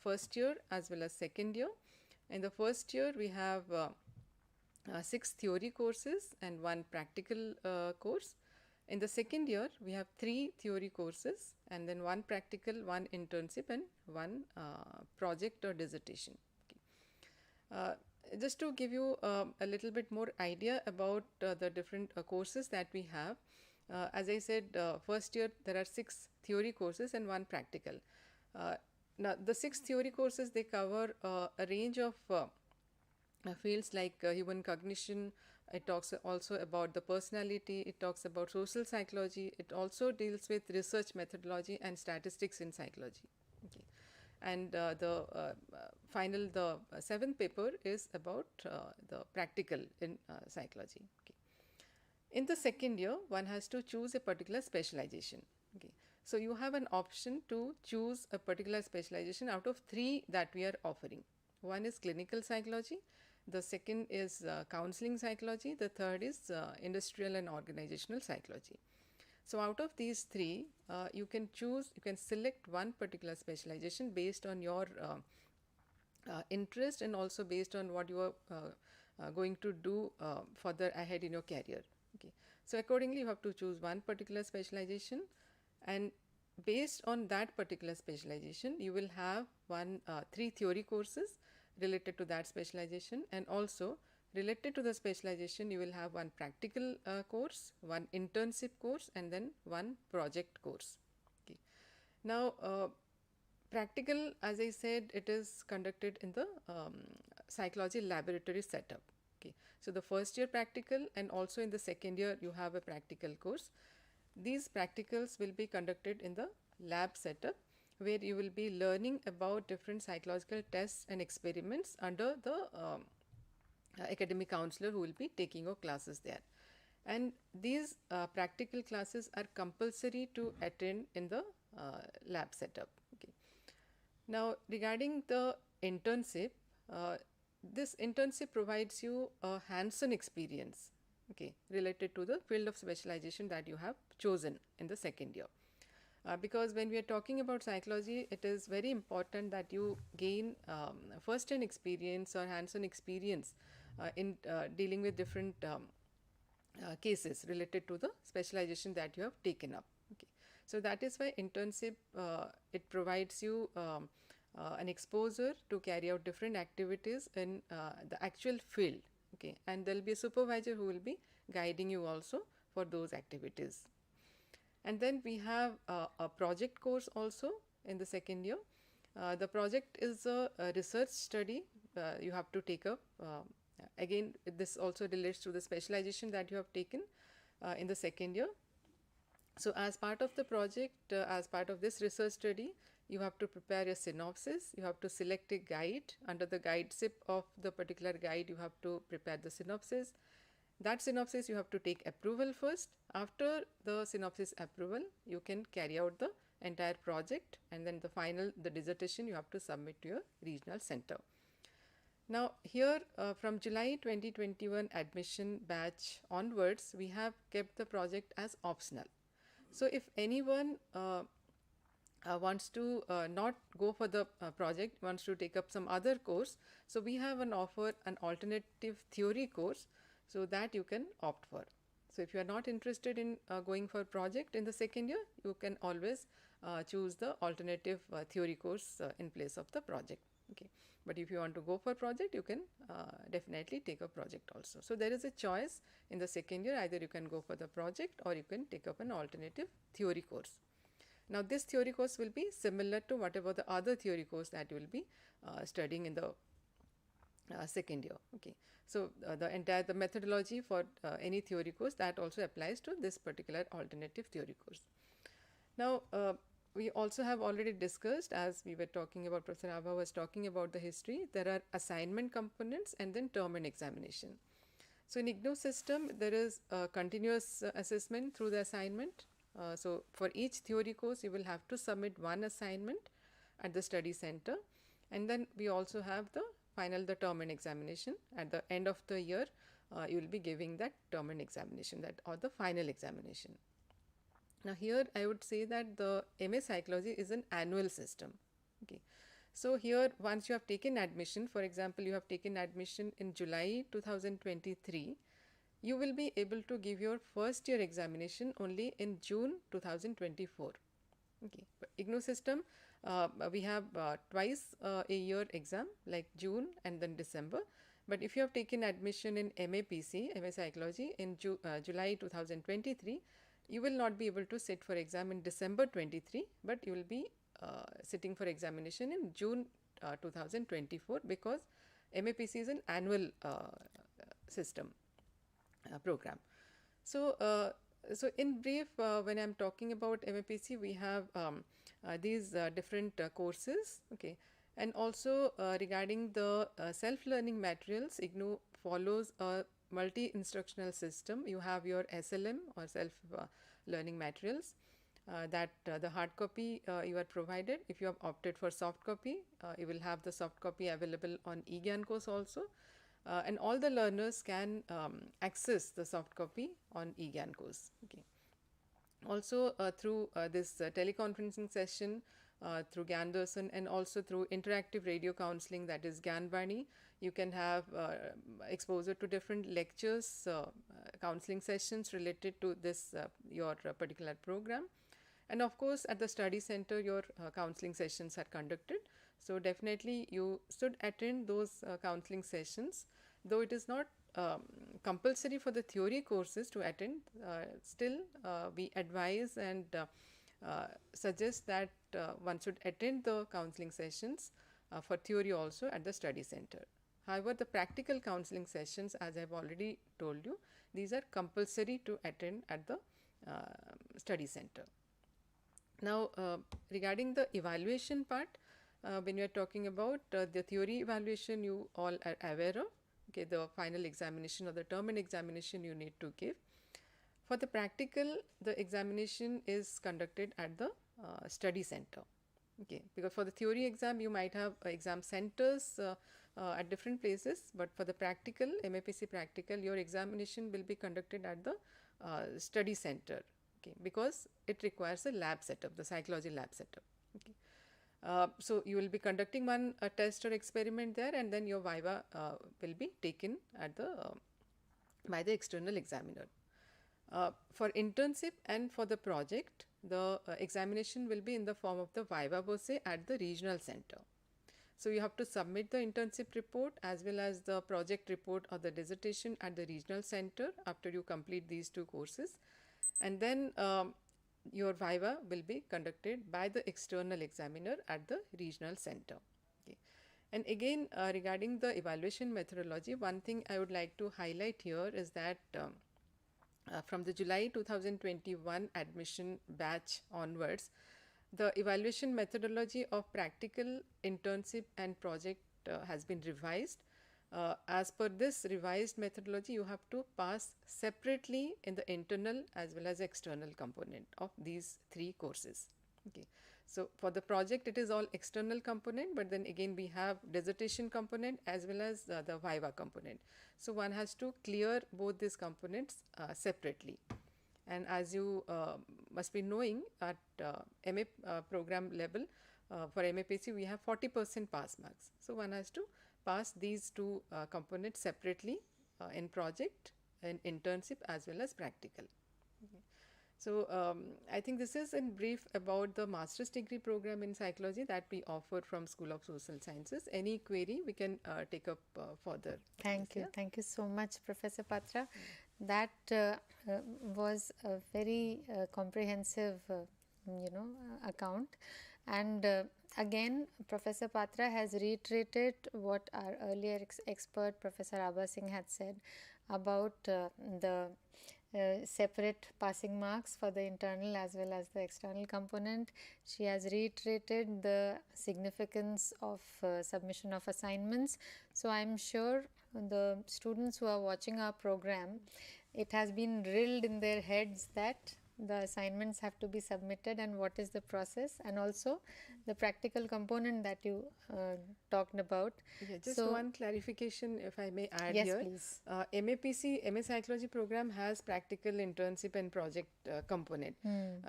first year as well as second year. In the first year, we have 6 theory courses and 1 practical course. In the second year, we have 3 theory courses and then 1 practical, 1 internship, and 1 project or dissertation. Okay. Just to give you a little bit more idea about the different courses that we have. As I said, first year there are 6 theory courses and 1 practical. Now, the 6 theory courses, they cover a range of fields like human cognition. It talks also about the personality, it talks about social psychology, it also deals with research methodology and statistics in psychology. Okay. And the 7th paper is about the practical in psychology. Okay. In the second year, one has to choose a particular specialization. Okay. So you have an option to choose a particular specialization out of 3 that we are offering. One is clinical psychology, the second is counseling psychology, the third is industrial and organizational psychology. So out of these 3, you can select one particular specialization based on your interest and also based on what you are going to do further ahead in your career. Okay. So accordingly, you have to choose one particular specialization, and based on that particular specialization, you will have 3 theory courses related to that specialization, and also related to the specialization you will have 1 practical course, 1 internship course, and then 1 project course. Okay. Now practical, as I said, it is conducted in the psychology laboratory setup. Okay. So the first year practical and also in the second year you have a practical course. These practicals will be conducted in the lab setup, where you will be learning about different psychological tests and experiments under the academic counselor who will be taking your classes there. And these practical classes are compulsory to attend in the lab setup. Okay. Now regarding the internship, this internship provides you a hands-on experience, okay, related to the field of specialization that you have chosen in the second year. Because when we are talking about psychology, it is very important that you gain first-hand experience or hands-on experience in dealing with different cases related to the specialization that you have taken up. Okay. So that is why internship, it provides you an exposure to carry out different activities in the actual field. Okay. And there will be a supervisor who will be guiding you also for those activities. And then we have a project course also in the second year. The project is a research study you have to take up. Again, this also relates to the specialization that you have taken in the second year. So as part of the project, as part of this research study, you have to prepare a synopsis, you have to select a guide. Under the guideship of the particular guide, you have to prepare the synopsis. That synopsis you have to take approval first. After the synopsis approval, you can carry out the entire project, and then the dissertation you have to submit to your regional center. Now here from July 2021 admission batch onwards, we have kept the project as optional. So if anyone wants to not go for the project, wants to take up some other course, so we have an alternative theory course, so that you can opt for. So if you are not interested in going for project in the second year, you can always choose the alternative theory course in place of the project. Okay. But if you want to go for project, you can definitely take a project also. So there is a choice in the second year, either you can go for the project or you can take up an alternative theory course. Now this theory course will be similar to whatever the other theory course that you will be studying in the second year. Okay. So the methodology for any theory course, that also applies to this particular alternative theory course. Now we also have already discussed, as we were talking about, Professor Abha was talking about the history, there are assignment components and then term and examination. So in IGNOU system, there is a continuous assessment through the assignment. So for each theory course, you will have to submit one assignment at the study center, and then we also have the term and examination. At the end of the year, you will be giving that term and examination, that or the final examination. Now here I would say that the MA Psychology is an annual system. Okay. So here once you have taken admission, for example, you have taken admission in July 2023, you will be able to give your first year examination only in June 2024. Okay. But IGNOU system, we have twice a year exam, like June and then December. But if you have taken admission in MA Psychology in July 2023, you will not be able to sit for exam in December 23, but you will be sitting for examination in June 2024, because MAPC is an annual system program. So, so in brief, when I'm talking about MAPC, we have these different courses, okay, and also regarding the self-learning materials, IGNOU follows a multi-instructional system. You have your SLM or self-learning materials, that the hard copy you are provided. If you have opted for soft copy, you will have the soft copy available on eGyan course also, and all the learners can access the soft copy on eGyan course. Okay. Also through this teleconferencing session, through Gyan Darshan, and also through interactive radio counseling, that is Gyan Vani, you can have exposure to different lectures, counseling sessions related to this your particular program. And of course, at the study center, your counseling sessions are conducted. So definitely you should attend those counseling sessions, though it is not compulsory for the theory courses to attend. Still, we advise and suggest that one should attend the counseling sessions for theory also at the study center. However, the practical counseling sessions, as I have already told you, these are compulsory to attend at the study center. Now, regarding the evaluation part, when you are talking about the theory evaluation, you all are aware of, okay, the final examination or the term and examination you need to give. For the practical, the examination is conducted at the study center. Okay, because for the theory exam, you might have exam centers at different places, but for the practical, MAPC practical, your examination will be conducted at the study center. Okay, because it requires a lab setup, the psychology lab setup. Okay. So you will be conducting one test or experiment there, and then your viva will be taken at the by the external examiner. For internship and for the project, the examination will be in the form of the viva voce at the regional center. So you have to submit the internship report as well as the project report or the dissertation at the regional center after you complete these two courses, and then your viva will be conducted by the external examiner at the regional center. Okay. And again, regarding the evaluation methodology, one thing I would like to highlight here is that from the July 2021 admission batch onwards, the evaluation methodology of practical, internship and project has been revised. As per this revised methodology, you have to pass separately in the internal as well as external component of these three courses. Okay. So for the project, it is all external component, but then again we have dissertation component as well as the viva component. So one has to clear both these components separately. And as you must be knowing, at MA program level, for MAPC, we have 40% pass marks. So one has to pass these two components separately in project, in internship as well as practical. Okay. So I think this is in brief about the master's degree program in psychology that we offer from School of Social Sciences. Any query we can take up further. Thank you. Thank you so much, Professor Patra. That was a very comprehensive, account. And again, Professor Patra has reiterated what our earlier expert, Professor Abha Singh, had said about the separate passing marks for the internal as well as the external component. She has reiterated the significance of submission of assignments. So I'm sure the students who are watching our program, it has been drilled in their heads that the assignments have to be submitted and what is the process, and also the practical component that you talked about. Yeah, just So- one clarification if I may add Yes, here. please. MA Psychology program has practical internship and project component,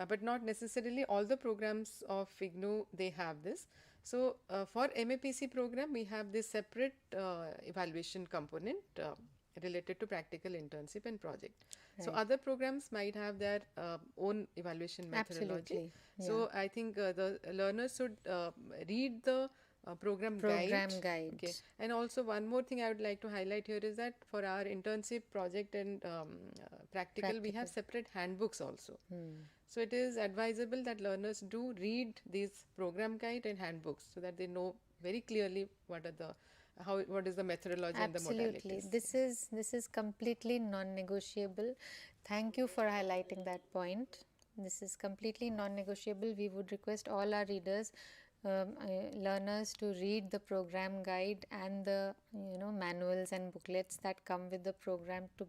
but not necessarily all the programs of IGNOU they have this. So for MAPC program we have this separate evaluation component related to practical internship and project. So other programs might have their own evaluation methodology. Absolutely, So I think the learners should read the program guide. Okay. And also one more thing I would like to highlight here is that for our internship, project and practical, we have separate handbooks also. So it is advisable that learners do read these program guide and handbooks so that they know very clearly what is the methodology and the Absolutely. modalities. This is completely non-negotiable. Thank you for highlighting that point. This is completely non-negotiable. We would request all our readers, learners, to read the program guide and the manuals and booklets that come with the program to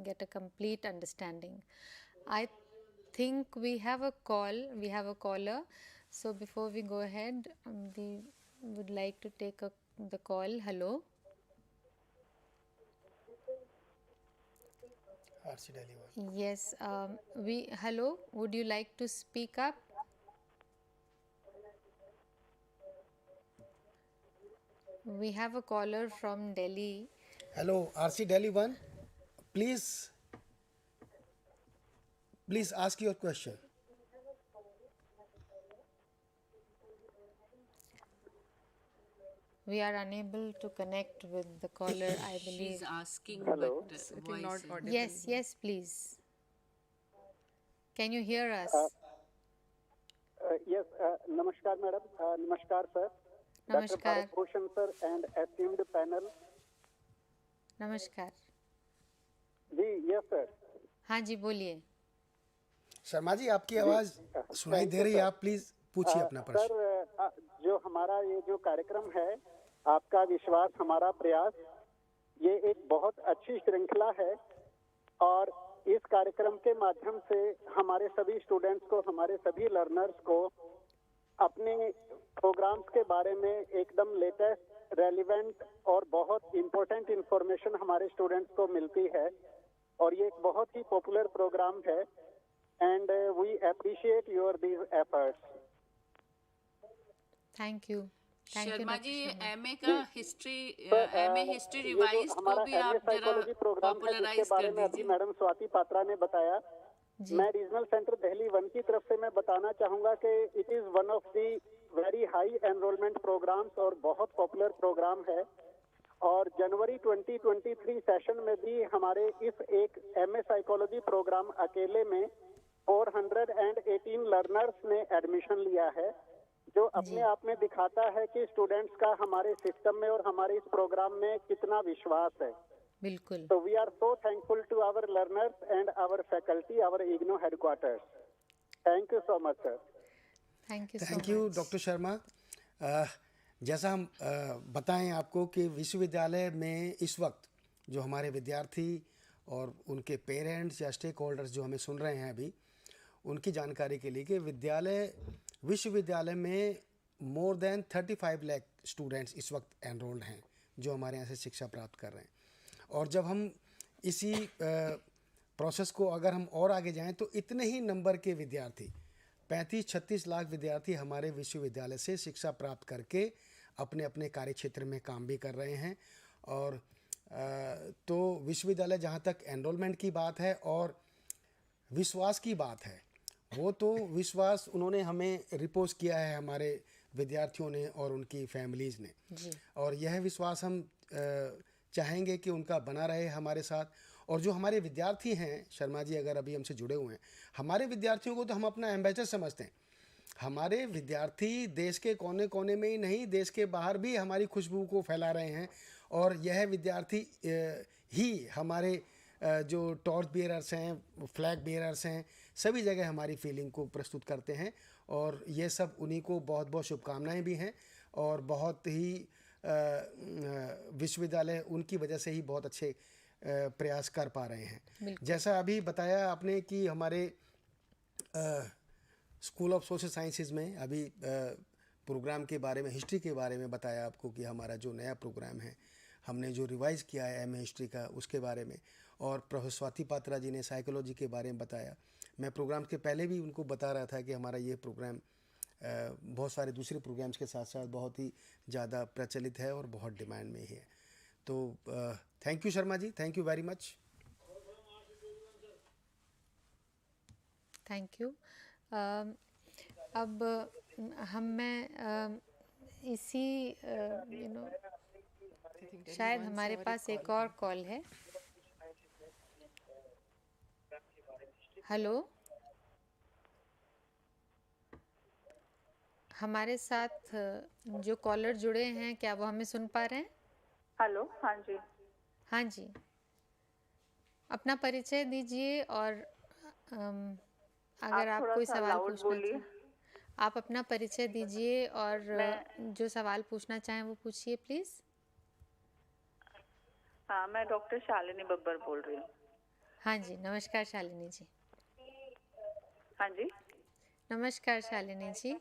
get a complete understanding. I think we have a call. We have a caller. So before we go ahead, we would like to take the call. Hello. RC Delhi one. Yes. Hello. Would you like to speak up? We have a caller from Delhi. Hello, RC Delhi one. Please ask your question. We are unable to connect with the caller, I believe. She's asking, Hello. but It will voice not is- audible. Yes, please. Can you hear us? Yes, namaskar madam, namaskar sir. Dr. Namaskar. Bharat Bhushan sir and esteemed panel. नमस्कार. जी, yes sir. हाँ जी, बोलिए. शर्मा जी, आपकी आवाज सुनाई दे रही है, आप please पूछिए अपना प्रश्न. सर, जो हमारा ये जो कार्यक्रम है, आपका विश्वास हमारा प्रयास, ये एक बहुत अच्छी श्रृंखला है और इस कार्यक्रम के माध्यम से हमारे सभी स्टूडेंट्स को, हमारे सभी लर्नर्स को अपने प्रोग्राम्स के बारे में एकदम लेटेस्ट, रेलिवेंट और बहुत इम्पोर्टेंट इंफॉर्मेशन हमारे स्टूडेंट्स को मिलती है और ये एक बहुत ही पॉपुलर प्रोग्राम है and we appreciate your these efforts. Thank you. Sharma ji, doctor MA का हिस्ट्री, सर, एमए हिस्ट्री ये जो रिवाइज को हमारा भी MA आप जरा साइकोलॉजी प्रोग्राम है, जिसके पॉपुलराइज बारे कर में अभी दीजिए. मैडम स्वाति पात्रा ने बताया, मैं रीजनल सेंटर दिल्ली 1 की तरफ से मैं बताना चाहूंगा कि it is one of the very high enrolment programs और बहुत पॉपुलर प्रोग्राम है और जनवरी 2023 सेशन में भी हमारे इस एक MA साइकोलॉजी प्रोग्राम अकेले में 418 लर्नर्स ने एडमिशन लिया है, जो अपने आप में दिखाता है कि स्टूडेंट्स का हमारे सिस्टम में और हमारे इस प्रोग्राम में कितना विश्वास है. बिल्कुल. So we are so thankful to our learners and our faculty, our IGNOU headquarters. Thank you so much, sir. Thank you. Thank you doctor Sharma. जैसा हम बताएं आपको कि विश्वविद्यालय में इस वक्त जो हमारे विद्यार्थी और उनके पेरेंट्स या स्टेक होल्डर्स जो हमें सुन रहे हैं अभी, उनकी जानकारी के लिए कि विश्वविद्यालय में मोर देन 35 लाख स्टूडेंट्स इस वक्त एनरोल्ड हैं जो हमारे यहाँ से शिक्षा प्राप्त कर रहे हैं. और जब हम इसी प्रोसेस को अगर हम और आगे जाएं तो इतने ही नंबर के विद्यार्थी 35-36 लाख विद्यार्थी हमारे विश्वविद्यालय से शिक्षा प्राप्त करके अपने अपने कार्य क्षेत्र में काम भी कर रहे हैं. और तो विश्वविद्यालय जहाँ तक एनरोलमेंट की बात है और विश्वास की बात है, वो तो विश्वास उन्होंने हमें रिपोज किया है हमारे विद्यार्थियों ने और उनकी फैमिलीज़ ने. और यह विश्वास हम चाहेंगे कि उनका बना रहे हमारे साथ. और जो हमारे विद्यार्थी हैं, शर्मा जी अगर अभी हमसे जुड़े हुए हैं, हमारे विद्यार्थियों को तो हम अपना एम्बेसडर समझते हैं. हमारे विद्यार्थी देश के कोने कोने में ही नहीं, देश के बाहर भी हमारी खुशबू को फैला रहे हैं और यह विद्यार्थी ही हमारे जो टॉर्च बियरर्स हैं, फ्लैग बियरर्स हैं, सभी जगह हमारी फीलिंग को प्रस्तुत करते हैं। और ये सब उन्हीं को बहुत बहुत शुभकामनाएं भी हैं। और बहुत ही विश्वविद्यालय उनकी वजह से ही बहुत अच्छे प्रयास कर पा रहे हैं। जैसा अभी बताया आपने कि हमारे स्कूल ऑफ सोशल साइंसेज में अभी प्रोग्राम के बारे में, हिस्ट्री के बारे में बताया आपको कि हमारा जो नया प्रोग्राम है, हमने जो रिवाइज़ किया है एमए हिस्ट्री का, उसके बारे में। और प्रोफेसर स्वाति पात्रा जी ने साइकोलॉजी के बारे में बताया। मैं प्रोग्राम के पहले भी उनको बता रहा था कि हमारा ये प्रोग्राम बहुत सारे दूसरे प्रोग्राम्स के साथ साथ बहुत ही ज़्यादा प्रचलित है और बहुत डिमांड में ही है। तो thank you Sharma ji, thank you very much. Thank you. अब मैं इसी शायद हमारे पास एक और कॉल है। हेलो, हमारे साथ जो कॉलर जुड़े हैं, क्या वो हमें सुन पा रहे हैं? हेलो, हाँ जी। हाँ जी, अपना परिचय दीजिए और अगर आप कोई सवाल पूछना चाहें, आप अपना परिचय दीजिए और जो सवाल पूछना चाहें वो पूछिए प्लीज़। हाँ, मैं डॉक्टर शालिनी बब्बर बोल रही हूँ। हाँ जी, नमस्कार शालिनी जी। हाँ जी, नमस्कार शालिनी जी।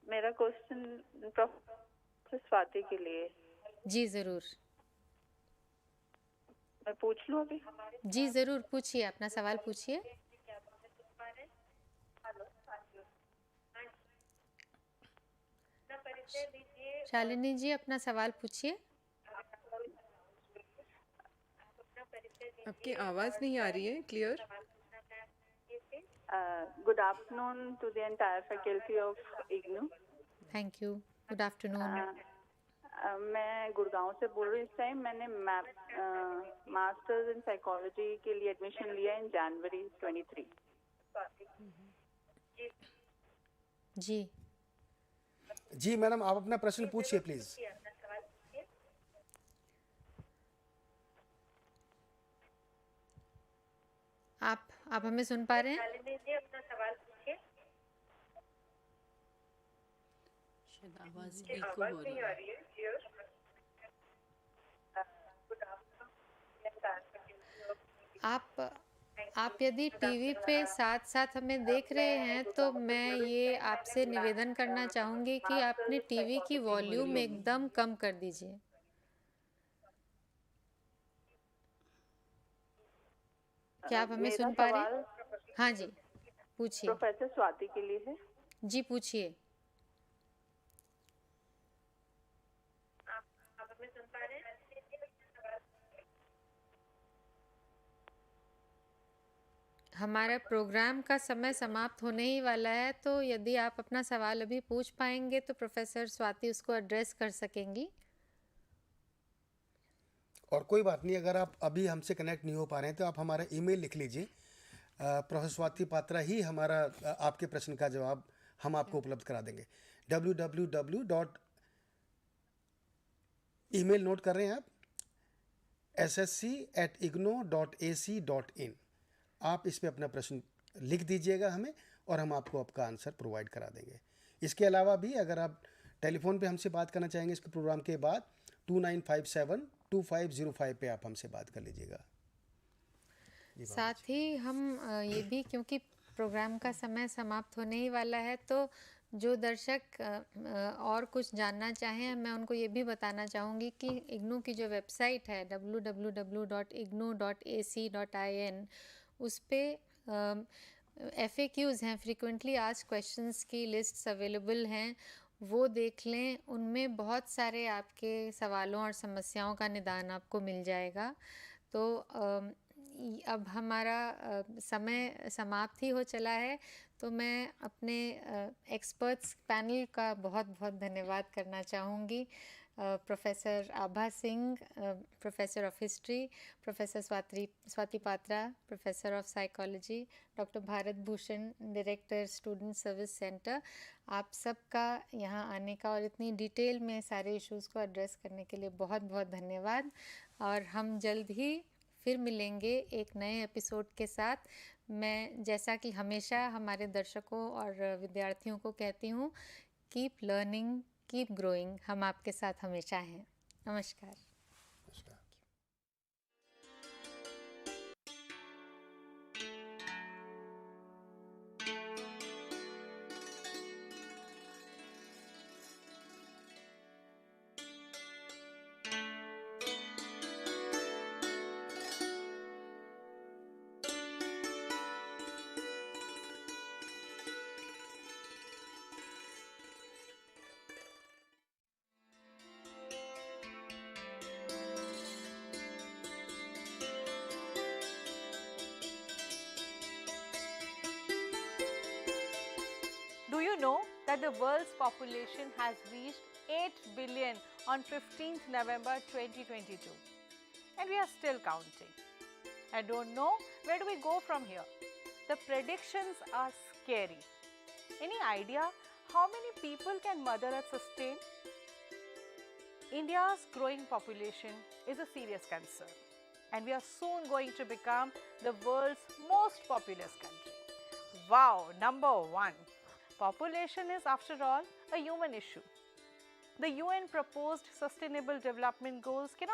मेरा क्वेश्चन प्रोफेसर स्वाति के लिए। जी ज़रूर। मैं पूछ लूँ अभी? जी ज़रूर, पूछिए, अपना सवाल पूछिए। शालिनी जी, अपना सवाल पूछिए। आपकी आवाज़ नहीं आ रही है clear. Good afternoon to the entire faculty of IGNOU. Thank you, good afternoon. मैं गुड़गांव से बोल रही हूँ। इस टाइम मैंने मास्टर्स इन साइकोलॉजी के लिए एडमिशन लिया इन जनवरी 23। जी जी मैडम, आप अपना प्रश्न पूछिए प्लीज़। आप हमें सुन पा रहे हैं? शायद आवाज़ इको हो रही है। आप यदि टीवी पे साथ साथ हमें देख रहे हैं तो मैं ये आपसे निवेदन करना चाहूँगी कि आपने टीवी की वॉल्यूम एकदम कम कर दीजिए। क्या आप हमें सुन पा रहे हैं? हाँ जी, पूछिए। प्रोफेसर स्वाति के लिए है। जी पूछिए। हमारा प्रोग्राम का समय समाप्त होने ही वाला है, तो यदि आप अपना सवाल अभी पूछ पाएंगे तो प्रोफेसर स्वाति उसको एड्रेस कर सकेंगी। और कोई बात नहीं, अगर आप अभी हमसे कनेक्ट नहीं हो पा रहे हैं तो आप हमारा ईमेल लिख लीजिए। प्रोफेसर स्वाति पात्रा ही हमारा आपके प्रश्न का जवाब हम आपको उपलब्ध करा देंगे। www. ईमेल नोट कर रहे हैं आप? ssc@ignou.ac.in। आप इस पे अपना प्रश्न लिख दीजिएगा हमें और हम आपको आपका आंसर प्रोवाइड करा देंगे। इसके अलावा भी अगर आप टेलीफोन पे हमसे बात करना चाहेंगे इसके प्रोग्राम के बाद 2957-2505 पे आप हमसे बात कर लीजिएगा। साथ ही हम ये भी, क्योंकि प्रोग्राम का समय समाप्त होने ही वाला है, तो जो दर्शक और कुछ जानना चाहें, मैं उनको ये भी बताना चाहूँगी कि इग्नू की जो वेबसाइट है www.ignou.ac.in, उस पे FAQs हैं, फ्रीक्वेंटली आस्क्ड क्वेश्चंस की लिस्ट्स अवेलेबल हैं, वो देख लें। उनमें बहुत सारे आपके सवालों और समस्याओं का निदान आपको मिल जाएगा। तो अब हमारा समय समाप्त ही हो चला है, तो मैं अपने एक्सपर्ट्स पैनल का बहुत बहुत धन्यवाद करना चाहूँगी। Professor Abha Singh, professor of history, professor Swati Patra, professor of psychology, doctor Bharat Bhushan, director student service centre, आप सबका यहाँ आने का और इतनी डिटेल में सारे इश्यूज़ को एड्रेस करने के लिए बहुत बहुत धन्यवाद। और हम जल्द ही फिर मिलेंगे एक नए एपिसोड के साथ। मैं जैसा कि हमेशा हमारे दर्शकों और विद्यार्थियों को कहती हूँ, कीप लर्निंग, कीप ग्रोइंग। हम आपके साथ हमेशा हैं। नमस्कार। नमस्कार। Do you know that the world's population has reached 8 billion on 15th November 2022? And we are still counting. I don't know where do we go from here. The predictions are scary. Any idea how many people can Mother Earth sustain? India's growing population is a serious concern, and we are soon going to become the world's most populous country. Wow, number one. Population is, after all, a human issue. The UN proposed Sustainable Development Goals cannot